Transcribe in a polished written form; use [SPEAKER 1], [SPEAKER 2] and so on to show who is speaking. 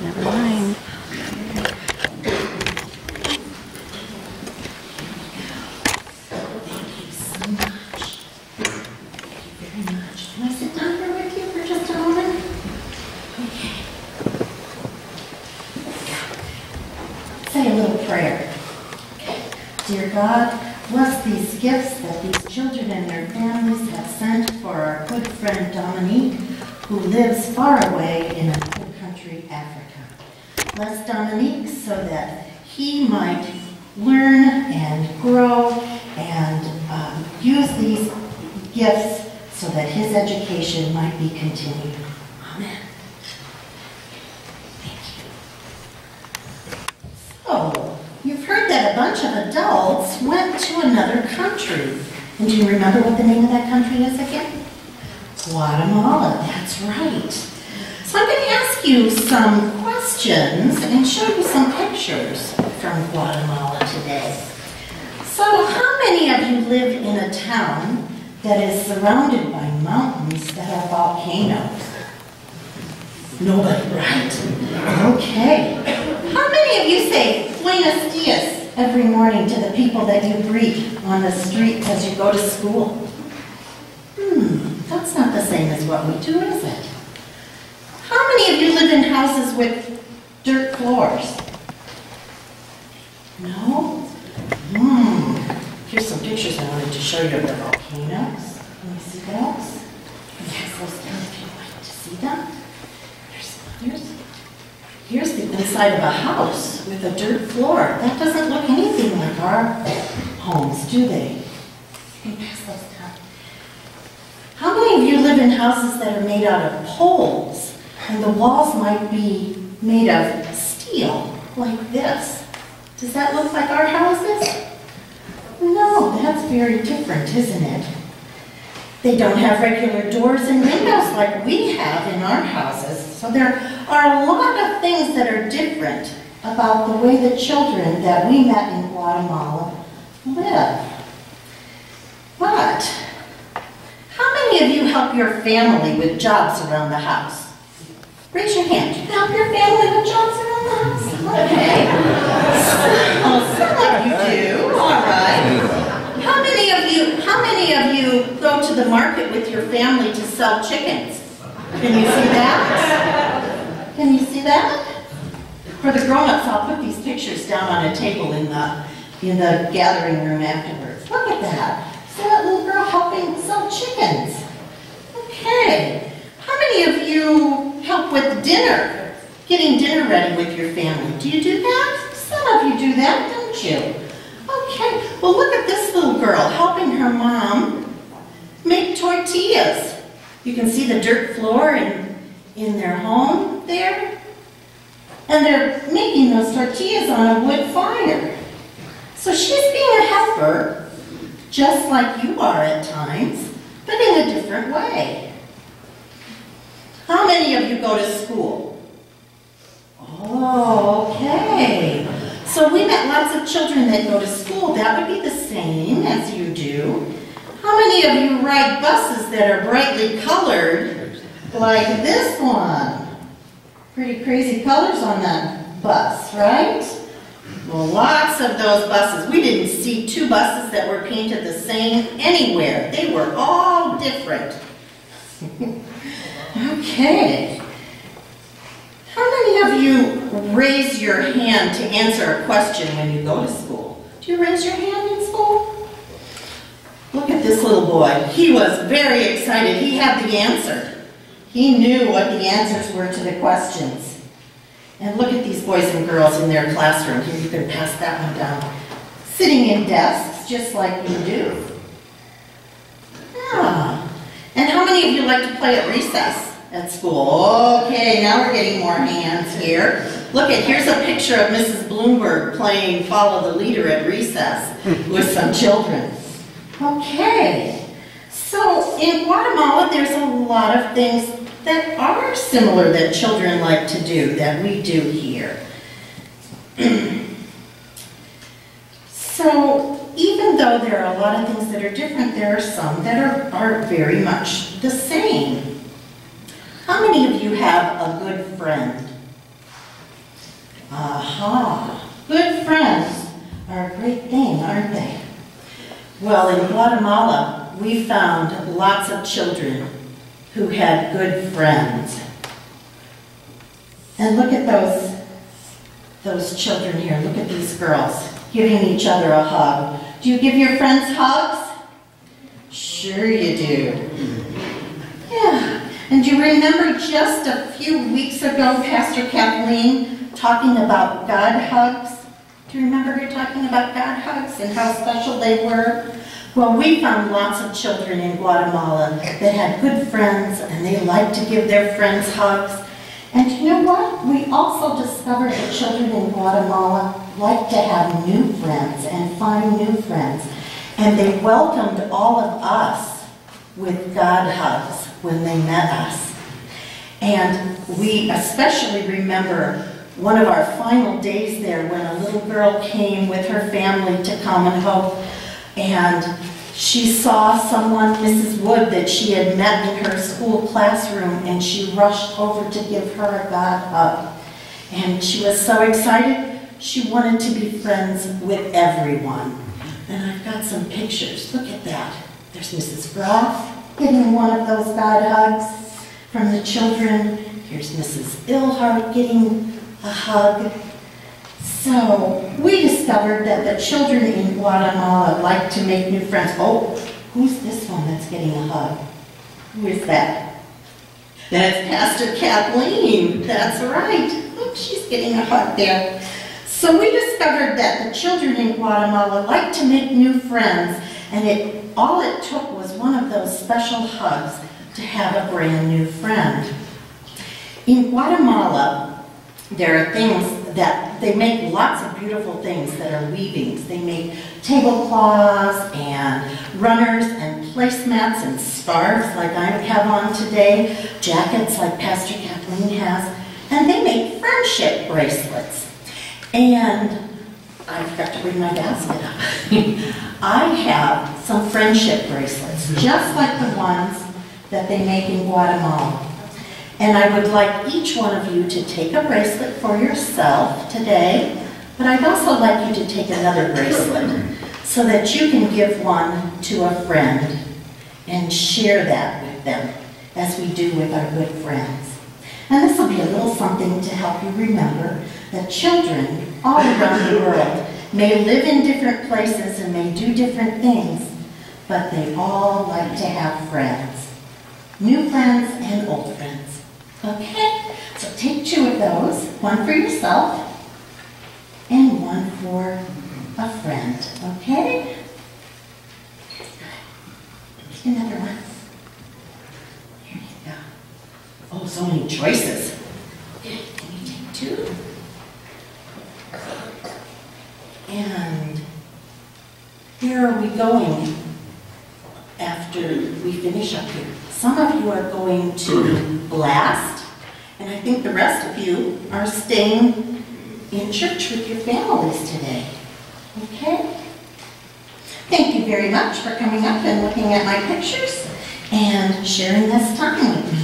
[SPEAKER 1] Never mind.
[SPEAKER 2] Thank you so much. Thank you very much. Can I sit down here with you for just a moment? Okay. Say a little prayer. Dear God, bless these gifts that these children and their families have sent for our good friend Dominique, who lives far away in a cool country, Africa. Bless Dominique so that he might learn and grow and use these gifts so that his education might be continued. Amen. Thank you. So, you've heard that a bunch of adults went to another country. And do you remember what the name of that country is again? Guatemala, that's right. So I'm going to ask you some questions and show you some pictures from Guatemala today. So how many of you live in a town that is surrounded by mountains that are volcanoes? Nobody, right? Okay. How many of you say Buenos dias every morning to the people that you greet on the streets as you go to school? That's not the same as what we do, is it? How many of you live in houses with dirt floors? No? Here's some pictures I wanted to show you of the volcanoes. Can you see those? Yes, those down if you'd like to see them. Here's the inside of a house with a dirt floor. That doesn't look anything like our homes, do they? You can pass those down. How many of you live in houses that are made out of poles and the walls might be made of steel, like this? Does that look like our houses? No, that's very different, isn't it? They don't have regular doors and windows like we have in our houses. So there are a lot of things that are different about the way the children that we met in Guatemala live. But how many of you help your family with jobs around the house? Raise your hand. Do you help your family with jobs around the house? Okay. Some of you do. All right. How many of you go to the market with your family to sell chickens? Can you see that? Can you see that? For the grown-ups, I'll put these pictures down on a table in the gathering room afterwards. Look at that. See that little girl helping sell chickens? Okay. How many of you help with dinner? Getting dinner ready with your family. Do you do that? Some of you do that, don't you? Okay. Well, look at this little girl helping her mom make tortillas. You can see the dirt floor in their home there. And they're making those tortillas on a wood fire. So she's being a helper, just like you are at times, but in a different way. How many of you go to school? Oh, okay. So we met lots of children that go to school. That would be the same as you do. How many of you ride buses that are brightly colored, like this one? Pretty crazy colors on that bus, right? Well, lots of those buses. We didn't see two buses that were painted the same anywhere. They were all different. Okay. How many of you raise your hand to answer a question when you go to school? Do you raise your hand in school? Look at this little boy. He was very excited. He had the answer. He knew what the answers were to the questions. And look at these boys and girls in their classroom. Here, you can pass that one down. Sitting in desks just like you do. Yeah. And how many of you like to play at recess at school? Okay, now we're getting more hands here. Look at, here's a picture of Mrs. Bloomberg playing Follow the Leader at recess with some children. Okay, so in Guatemala there's a lot of things that are similar that children like to do that we do here. So even though there are a lot of things that are different, there are some that are very much the same. How many of you have a good friend? aren't they? Well, in Guatemala, we found lots of children who had good friends. And look at those children here. Look at these girls giving each other a hug. Do you give your friends hugs? Sure you do. Yeah. And do you remember just a few weeks ago, Pastor Kathleen talking about God hugs? Do you remember her talking about God hugs and how special they were? Well, we found lots of children in Guatemala that had good friends and they liked to give their friends hugs. And you know what? We also discovered that children in Guatemala like to have new friends and find new friends. And they welcomed all of us with God hugs when they met us. And we especially remember one of our final days there when a little girl came with her family to Common Hope, and she saw someone, Mrs. Wood, that she had met in her school classroom, and she rushed over to give her a God hug. And she was so excited, she wanted to be friends with everyone. And I've got some pictures. Look at that. There's Mrs. Groff getting one of those God hugs from the children. Here's Mrs. Ilhart getting a hug. So we discovered that the children in Guatemala like to make new friends. Oh, who's this one that's getting a hug? Who is that? That's Pastor Kathleen. That's right. Look, she's getting a hug there. So we discovered that the children in Guatemala like to make new friends, and all it took was one of those special hugs to have a brand new friend. In Guatemala, there are things that they make lots of beautiful things that are weavings. They make tablecloths and runners and placemats and scarves like I have on today, jackets like Pastor Kathleen has, and they make friendship bracelets. And I forgot to bring my basket up. I have some friendship bracelets, just like the ones that they make in Guatemala. And I would like each one of you to take a bracelet for yourself today, but I'd also like you to take another bracelet so that you can give one to a friend and share that with them as we do with our good friends. And this will be a little something to help you remember that children all around the world may live in different places and may do different things, but they all like to have friends. New friends and old friends. Okay? So take two of those, one for yourself and one for a friend. Okay? Another one. Here you go. Oh, so many choices. Can you take two? And where are we going after we finish up here? Some of you are going to Blast, and I think the rest of you are staying in church with your families today. Okay? Thank you very much for coming up and looking at my pictures and sharing this time with me.